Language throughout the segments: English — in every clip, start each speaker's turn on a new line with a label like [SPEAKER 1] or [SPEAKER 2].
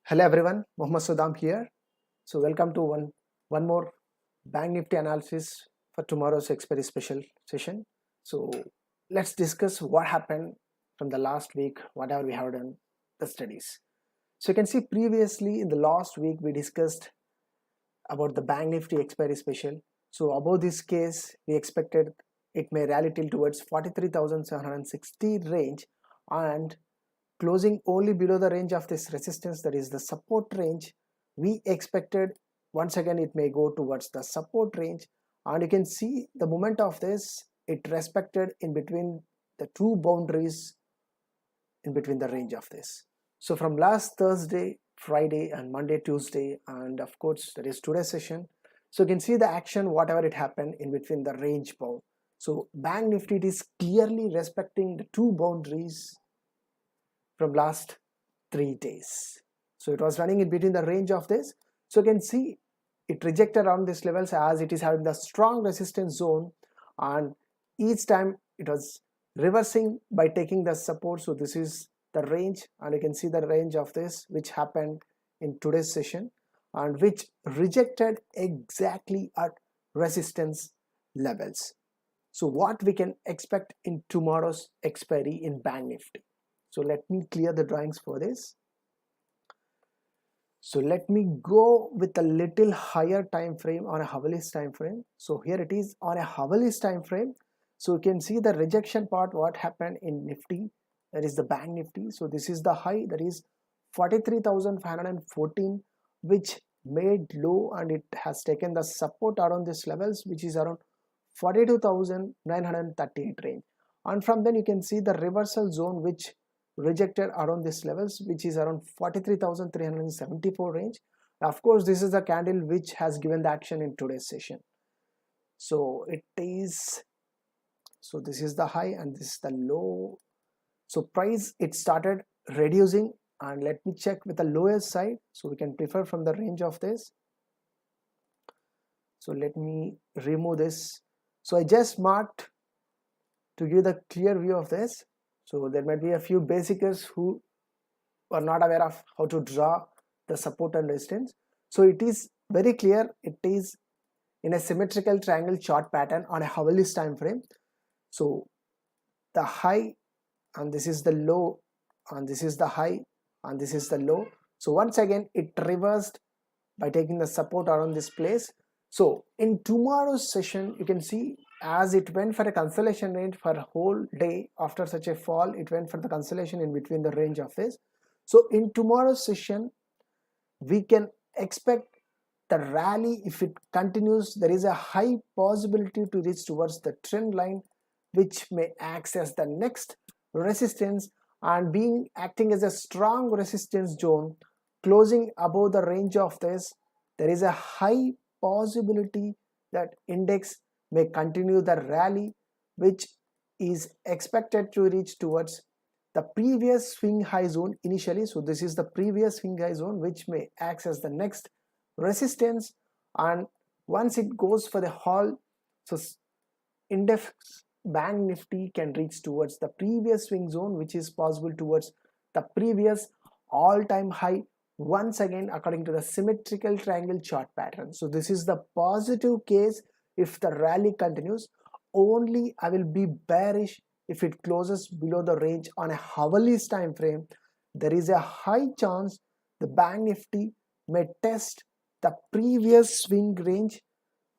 [SPEAKER 1] Hello everyone, Mohammed Saddam here. So welcome to one more Bank Nifty analysis for tomorrow's expiry special session. So let's discuss what happened from the last week, whatever we have done, the studies. So you can see previously in the last week we discussed about the Bank Nifty expiry special. So above this case, we expected it may rally till towards 43,760 range and closing only below the range of this resistance, that is the support range. We expected once again it may go towards the support range, and you can see the moment of this, it respected in between the two boundaries in between the range of this. So from last Thursday, Friday and Monday, Tuesday, and of course that is today's session, so you can see the action whatever it happened in between the range bound. So Bank Nifty is clearly respecting the two boundaries from last 3 days. So it was running in between the range of this. So you can see it rejected around these levels as it is having the strong resistance zone, and each time it was reversing by taking the support. So this is the range, and you can see the range of this which happened in today's session and which rejected exactly at resistance levels. So what we can expect in tomorrow's expiry in Bank Nifty. So let me clear the drawings for this. So let me go with a little higher time frame on a hourly's time frame. So here it is on a hourly's time frame. So you can see the rejection part what happened in Nifty, that is the Bank Nifty. So this is the high, that is 43,514, which made low, and it has taken the support around these levels which is around 42,938 range, and from then you can see the reversal zone which rejected around these levels which is around 43,374 range. Of course this is the candle which has given the action in today's session. So it is, so this is the high and this is the low. So price it started reducing, and let me check with the lowest side, so we can prefer from the range of this. So let me remove this. So I just marked to give the clear view of this. So there might be a few basickers who are not aware of how to draw the support and resistance. So it is very clear, it is in a symmetrical triangle chart pattern on a hourly's time frame. So the high, and this is the low, and this is the high, and this is the low. So once again it reversed by taking the support around this place. So in tomorrow's session you can see as it went for a consolidation range for a whole day, after such a fall it went for the consolidation in between the range of this. So in tomorrow's session we can expect the rally. If it continues, there is a high possibility to reach towards the trend line which may act as the next resistance, and being acting as a strong resistance zone closing above the range of this, there is a high possibility that index may continue the rally which is expected to reach towards the previous swing high zone initially. So this is the previous swing high zone which may act as the next resistance, and once it goes for the halt, so index Bank Nifty can reach towards the previous swing zone which is possible towards the previous all-time high once again according to the symmetrical triangle chart pattern. So this is the positive case if the rally continues. Only I will be bearish if it closes below the range on a hourly's time frame. There is a high chance the Bank Nifty may test the previous swing range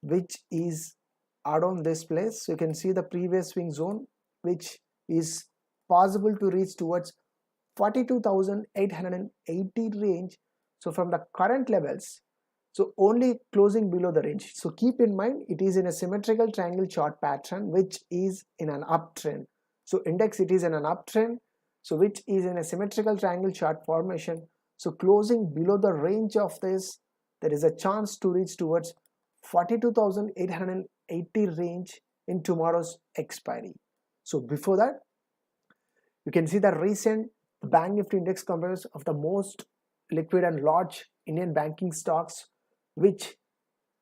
[SPEAKER 1] which is around this place. So you can see the previous swing zone which is possible to reach towards 42,880 range. So from the current levels, so only closing below the range. So keep in mind it is in a symmetrical triangle chart pattern which is in an uptrend. So index it is in an uptrend, so which is in a symmetrical triangle chart formation. So closing below the range of this, there is a chance to reach towards 42,880 range in tomorrow's expiry. So before that, you can see the recent Bank Nifty index compares of the most liquid and large Indian banking stocks which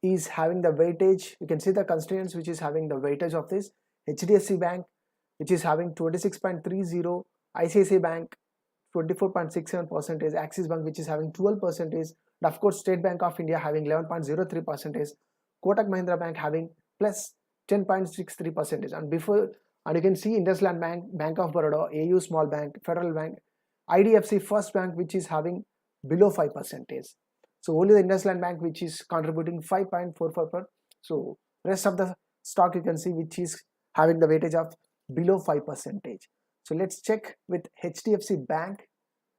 [SPEAKER 1] is having the weightage. You can see the constituents which is having the weightage of this: HDFC Bank which is having 26.30, ICICI Bank 24.67%, Axis Bank which is having 12%, and of course State Bank of India having 11.03%, Kotak Mahindra Bank having plus 10.63%, and you can see IndusInd Bank, Bank of Baroda, AU Small Bank, Federal Bank, IDFC First Bank which is having below 5%. So only the IndusInd Bank which is contributing 5.44%. So rest of the stock you can see which is having the weightage of below 5%. So let's check with HDFC Bank.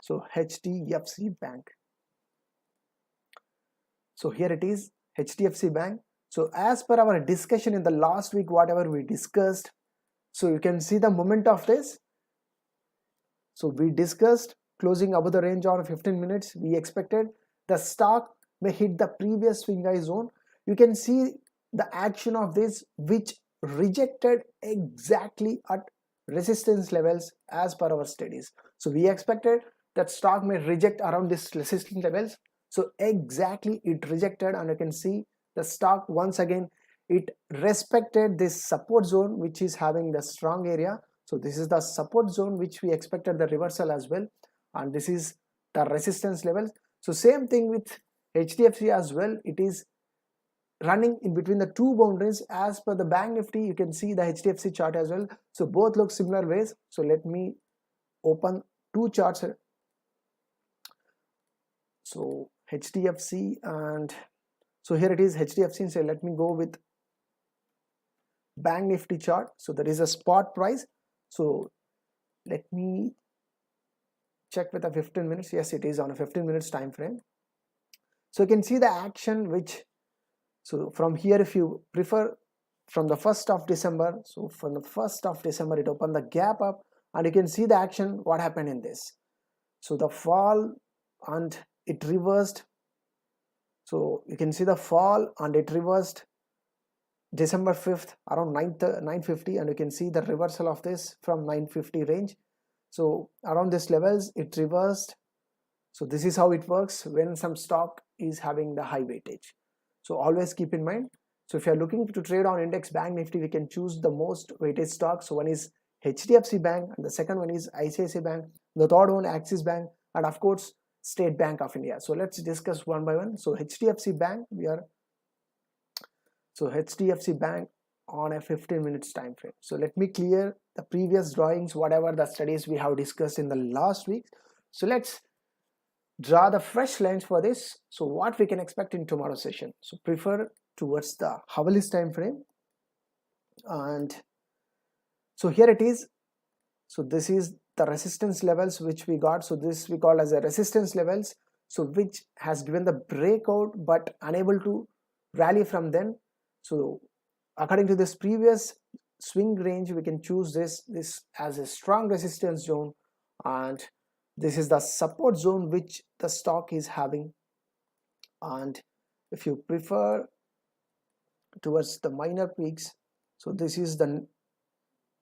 [SPEAKER 1] So HDFC Bank. So here it is, HDFC Bank. So as per our discussion in the last week, whatever we discussed, so you can see the movement of this. So we discussed closing above the range on 15 minutes. We expected the stock may hit the previous swing high zone. You can see the action of this which rejected exactly at resistance levels as per our studies. So we expected that stock may reject around this resistance levels. So exactly it rejected, and you can see the stock once again it respected this support zone which is having the strong area. So this is the support zone which we expected the reversal as well, and this is the resistance levels. So same thing with HDFC as well, it is running in between the two boundaries as per the Bank Nifty. You can see the HDFC chart as well. So both look similar ways. So let me open two charts. So HDFC, and so here it is HDFC. So let me go with Bank Nifty chart. So there is a spot price. So let me check with a 15 minutes. Yes, it is on a 15 minutes time frame. So you can see the action which, so from here if you prefer from the 1st of December, so from the 1st of December it opened the gap up, and you can see the action what happened in this. So the fall and it reversed. So you can see the fall and it reversed December 5th around 950, and you can see the reversal of this from 950 range. So around this levels it reversed. So this is how it works when some stock is having the high weightage. So always keep in mind. So if you are looking to trade on index Bank Nifty, we can choose the most weighted stock. So one is HDFC Bank, and the second one is ICICI Bank, the third one Axis Bank, and of course State Bank of India. So let's discuss one by one. So HDFC Bank, HDFC Bank on a 15 minutes time frame. So let me clear the previous drawings, whatever the studies we have discussed in the last week. So let's draw the fresh lines for this. So what we can expect in tomorrow's session. So prefer towards the hourly time frame, and so here it is. So this is the resistance levels which we got. So this we call as a resistance levels, so which has given the breakout but unable to rally from then. So according to this previous swing range, we can choose this as a strong resistance zone, and this is the support zone which the stock is having. And if you prefer towards the minor peaks, so this is the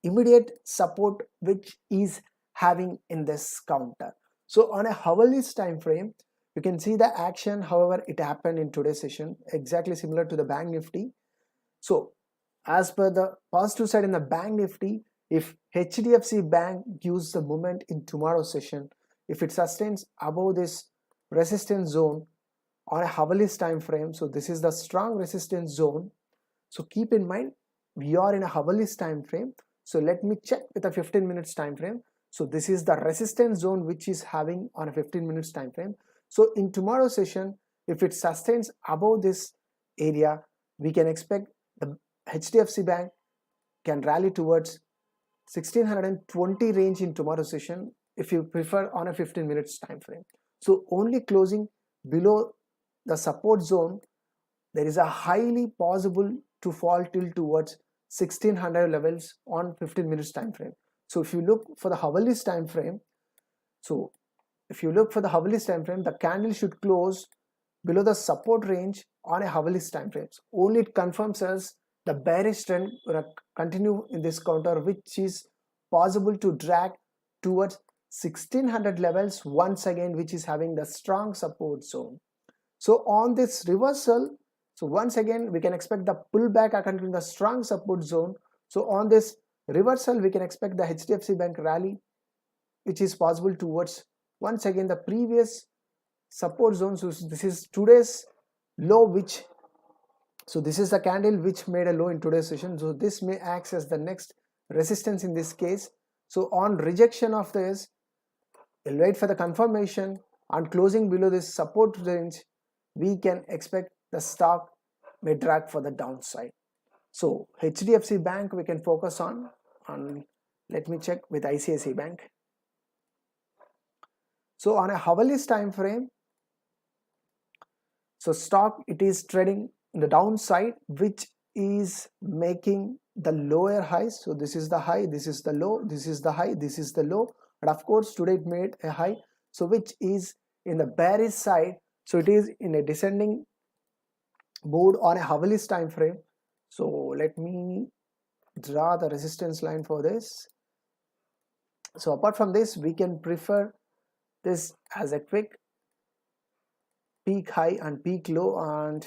[SPEAKER 1] immediate support which is having in this counter. So on a hourly time frame, you can see the action, however it happened in today's session, exactly similar to the Bank Nifty. So as per the positive side in the Bank Nifty, if HDFC Bank gives the movement in tomorrow's session, if it sustains above this resistance zone on a hourly time frame, so this is the strong resistance zone. So keep in mind we are in a hourly time frame. So let me check with a 15 minutes time frame. So this is the resistance zone which is having on a 15 minutes time frame. So in tomorrow's session, if it sustains above this area, we can expect the HDFC Bank can rally towards 1620 range in tomorrow's session if you prefer on a 15 minutes time frame. So only closing below the support zone, there is a highly possible to fall till towards 1600 levels on 15 minutes time frame. So if you look for the hourly time frame, so if you look for the hourly time frame, the candle should close below the support range on a hourly time frame. So only it confirms us the bearish trend will continue in this counter, which is possible to drag towards 1600 levels once again, which is having the strong support zone. So on this reversal, so once again we can expect the pullback according to the strong support zone. So on this reversal we can expect the HDFC Bank rally, which is possible towards once again the previous support zone. So this is today's low, which, so this is the candle which made a low in today's session, so this may act as the next resistance in this case. So on rejection of this, we'll wait for the confirmation. On closing below this support range, we can expect the stock may drag for the downside. So HDFC Bank we can focus on let me check with ICICI Bank. So on a hourly time frame, so stock, it is trading in the downside, which is making the lower highs. So this is the high, this is the low, this is the high, this is the low, and of course today it made a high, so which is in the bearish side. So it is in a descending mode on a hourly time frame. So let me draw the resistance line for this. So apart from this, we can prefer this as a quick peak high and peak low, and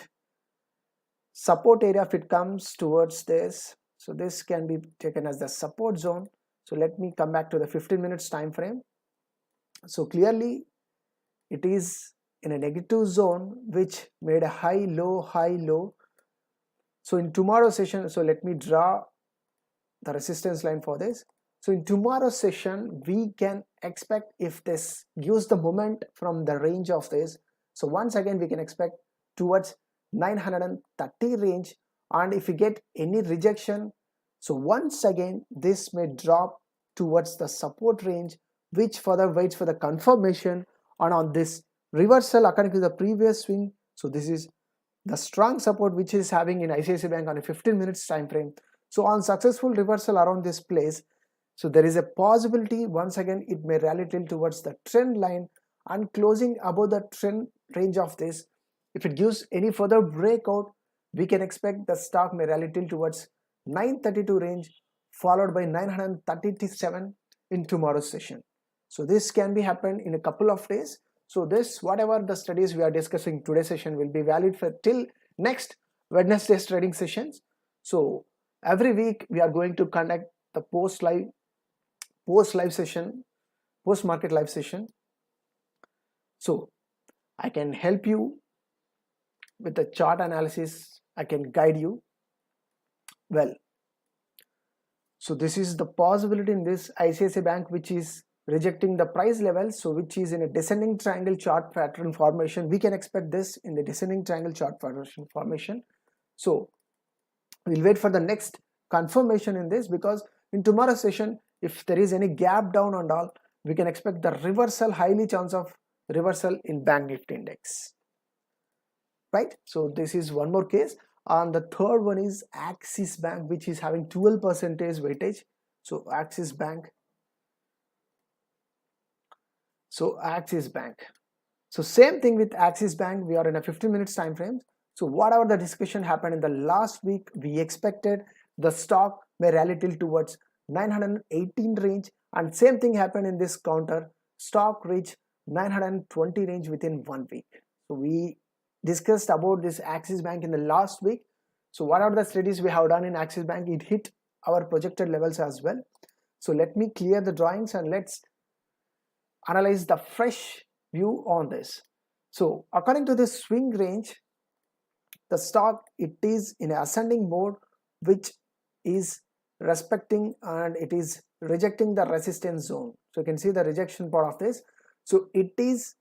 [SPEAKER 1] support area if it comes towards this. So this can be taken as the support zone. So let me come back to the 15 minutes time frame. So clearly it is in a negative zone which made a high low high low. So in tomorrow's session, so let me draw the resistance line for this. So in tomorrow's session, we can expect, if this gives the moment from the range of this, so once again we can expect towards 930 range, and if we get any rejection, so once again this may drop towards the support range, which further waits for the confirmation. And on this reversal according to the previous swing, so this is the strong support which is having in ICICI Bank on a 15 minutes time frame. So on successful reversal around this place, so there is a possibility once again it may rally till towards the trend line and closing above the trend range of this. If it gives any further breakout, we can expect the stock may rally till towards 932 range, followed by 937 in tomorrow's session. So this can be happen in a couple of days. So this, whatever the studies we are discussing today's session, will be valid for till next Wednesday's trading sessions. So every week we are going to conduct the post market live session. So I can help you with the chart analysis, I can guide you well. So this is the possibility in this ICICI Bank, which is rejecting the price level, so which is in a descending triangle chart pattern formation. We can expect this in the descending triangle chart pattern formation. So we'll wait for the next confirmation in this, because in tomorrow's session, if there is any gap down and all, we can expect the reversal, highly chance of reversal in Bank Nifty index, right? So this is one more case. And the third one is Axis Bank, which is having 12% weightage. So Axis Bank. So Axis Bank. So same thing with Axis Bank. We are in a 15 minutes time frame. So whatever the discussion happened in the last week, we expected the stock may rally till towards 918 range, and same thing happened in this counter. Stock reached 920 range within 1 week. So we discussed about this Axis Bank in the last week. So what are the studies we have done in Axis Bank? It hit our projected levels as well. So let me clear the drawings and let's analyze the fresh view on this. So according to this swing range, the stock, it is in an ascending mode, which is respecting and it is rejecting the resistance zone. So you can see the rejection part of this. So it is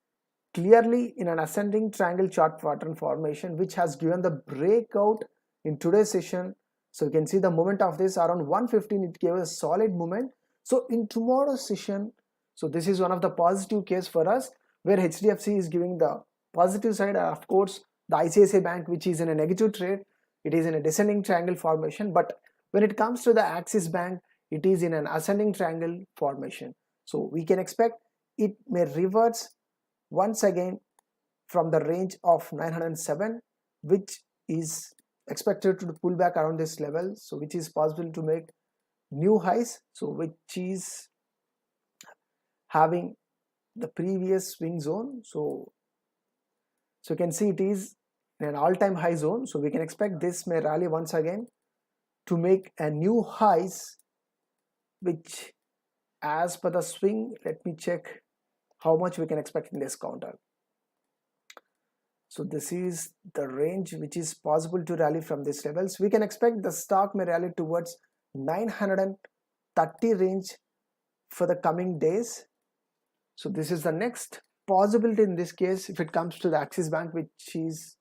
[SPEAKER 1] clearly in an ascending triangle chart pattern formation, which has given the breakout in today's session. So you can see the movement of this around 115, it gave a solid movement. So in tomorrow's session, so this is one of the positive case for us, where HDFC is giving the positive side. Of course, the ICICI Bank, which is in a negative trade, it is in a descending triangle formation. But when it comes to the Axis Bank, it is in an ascending triangle formation. So we can expect it may reverse once again from the range of 907, which is expected to pull back around this level. So which is possible to make new highs. So which is having the previous swing zone. So you can see it is in an all-time high zone. So we can expect this may rally once again to make a new highs, which as per the swing, let me check. how much we can expect in this counter. So this is the range which is possible to rally from these levels. We can expect the stock may rally towards 930 range for the coming days. So this is the next possibility in this case if it comes to the Axis Bank, which is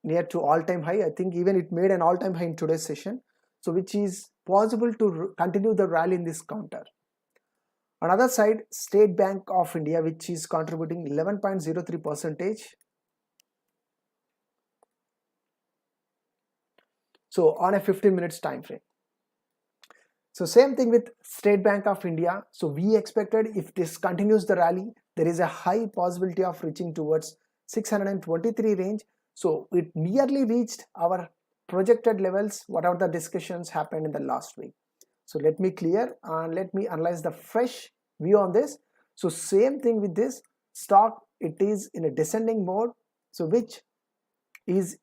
[SPEAKER 1] near to all-time high. I think even it made an all-time high in today's session. So which is possible to continue the rally in this counter. On the other side, State Bank of India, which is contributing 11.03%. So on a 15 minutes time frame. So same thing with State Bank of India. So we expected if this continues the rally, there is a high possibility of reaching towards 623 range. So it nearly reached our projected levels, whatever the discussions happened in the last week. So let me clear and let me analyze the fresh view on this. So same thing with this stock, it is in a descending mode, so which is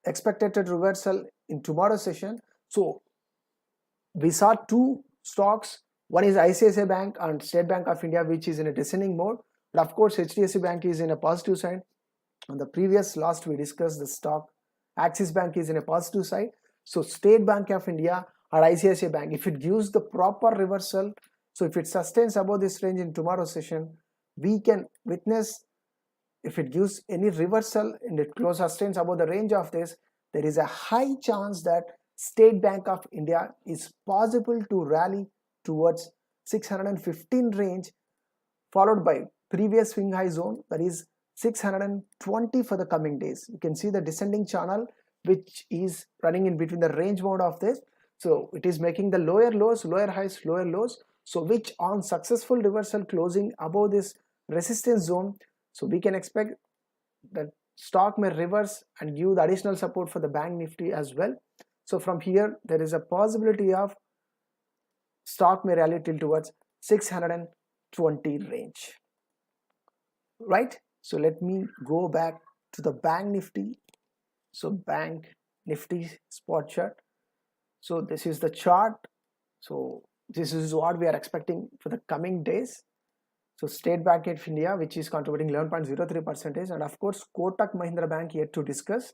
[SPEAKER 1] expected to reversal in tomorrow's session. So we saw two stocks, one is ICICI Bank and State Bank of India, which is in a descending mode, but of course HDFC Bank is in a positive side. On the previous last we discussed the stock Axis Bank is in a positive side. So State Bank of India or ICICI Bank, if it gives the proper reversal, so if it sustains above this range in tomorrow's session, we can witness, if it gives any reversal and it close sustains above the range of this, there is a high chance that State Bank of India is possible to rally towards 615 range, followed by previous swing high zone, that is 620 for the coming days. You can see the descending channel which is running in between the range mode of this. So it is making the lower lows, lower highs, lower lows. So which on successful reversal closing above this resistance zone, so we can expect that stock may reverse and give the additional support for the Bank Nifty as well. So from here there is a possibility of stock may rally till towards 620 range, right? So let me go back to the Bank Nifty. So Bank Nifty spot chart. So this is the chart. So this is what we are expecting for the coming days. So State Bank of India, which is contributing 11.03%, and of course Kotak Mahindra Bank yet to discuss,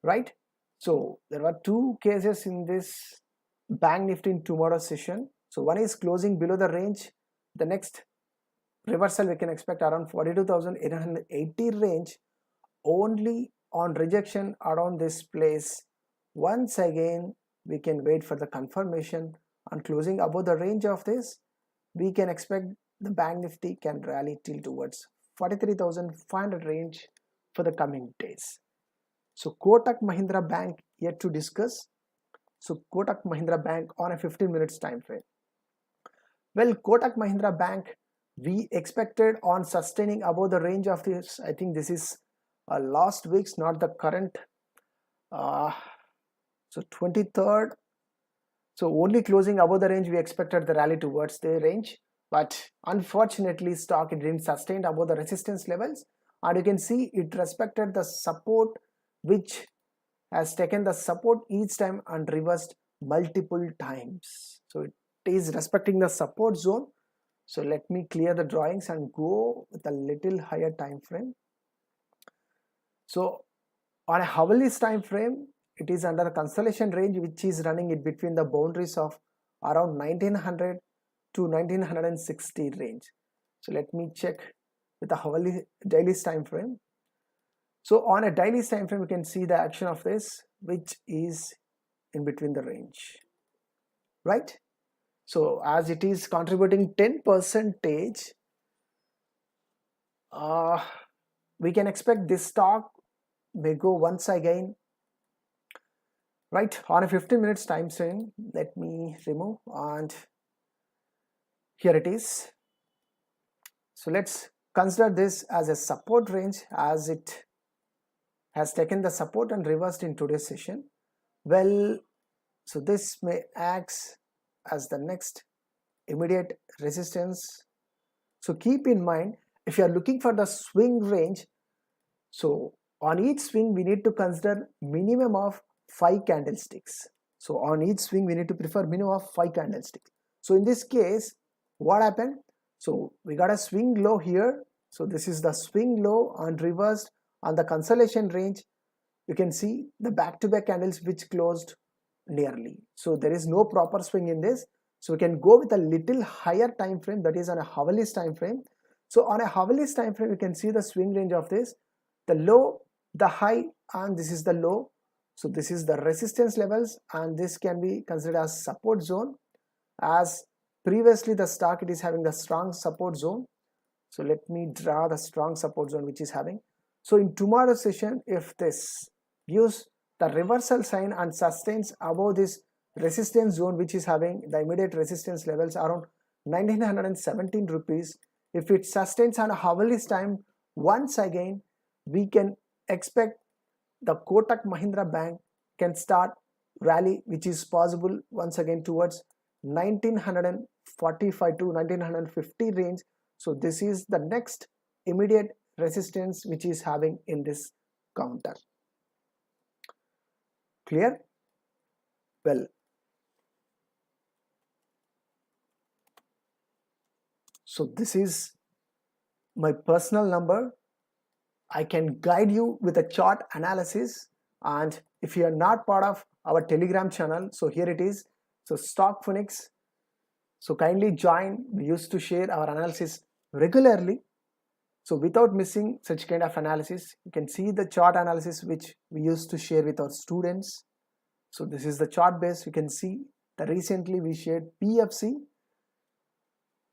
[SPEAKER 1] right? So there were two cases in this Bank Nifty in tomorrow's session. So one is closing below the range. The next reversal we can expect around 42,880 range. Only on rejection around this place, once again we can wait for the confirmation. On closing above the range of this, we can expect the Bank Nifty can rally till towards 43,500 range for the coming days. So Kotak Mahindra Bank yet to discuss. So Kotak Mahindra Bank on a 15 minutes time frame. Well, Kotak Mahindra Bank, we expected on sustaining above the range of this. I think this is last week's, not the current. So 23rd. So only closing above the range, we expected the rally towards the range, but unfortunately stock it didn't sustain above the resistance levels, and you can see it respected the support, which has taken the support each time and reversed multiple times. So it is respecting the support zone. So let me clear the drawings and go with a little higher time frame. So on a hourly time frame, it is under the consolidation range, which is running in between the boundaries of around 1900 to 1960 range. So let me check with the hourly daily time frame. So on a daily time frame, you can see the action of this, which is in between the range, right? So as it is contributing 10%, we can expect this stock may go once again, right, on a 15 minutes time frame. Let me remove, and here it is. So let's consider this as a support range, as it has taken the support and reversed in today's session. Well, so this may act as the next immediate resistance. So keep in mind, if you are looking for the swing range, so on each swing we need to consider minimum of 5 candlesticks. So on each swing we need to prefer minimum of 5 candlesticks. So in this case, what happened? So we got a swing low here. So this is the swing low and reversed on the consolidation range. You can see the back-to-back candles which closed nearly. So there is no proper swing in this. So we can go with a little higher time frame, that is on a hourly's time frame. So on a hourly's time frame, you can see the swing range of this, the low, the high, and this is the low. So this is the resistance levels, and this can be considered as support zone. As previously the stock, it is having the strong support zone. So let me draw the strong support zone which is having. So in tomorrow's session, if this gives the reversal sign and sustains above this resistance zone which is having the immediate resistance levels around 1917 rupees, if it sustains on a hourly's time, once again we can expect the Kotak Mahindra Bank can start rally, which is possible once again towards 1945 to 1950 range. So this is the next immediate resistance which is having in this counter. Clear? Well, so this is my personal number. I can guide you with a chart analysis, and if you are not part of our Telegram channel, so here it is. So Stock Phoenix. So kindly join. We used to share our analysis regularly. So without missing such kind of analysis, you can see the chart analysis which we used to share with our students. So this is the chart base. You can see that recently we shared PFC.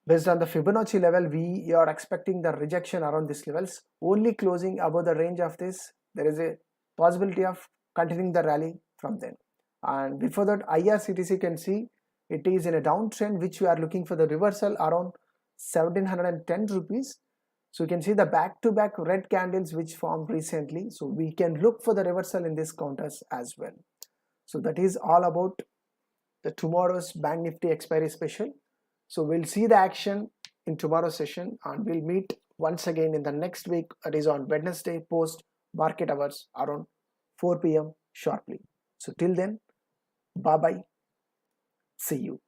[SPEAKER 1] Based on the Fibonacci level, we are expecting the rejection around these levels. Only closing above the range of this, there is a possibility of continuing the rally from then. And before that, IRCTC can see it is in a downtrend which we are looking for the reversal around 1710 rupees. So you can see the back-to-back red candles which formed recently. So we can look for the reversal in these counters as well. So that is all about the tomorrow's Bank Nifty expiry special. So we'll see the action in tomorrow's session, and we'll meet once again in the next week, that is on Wednesday post market hours around 4 p.m. sharply. So till then, bye bye. See you.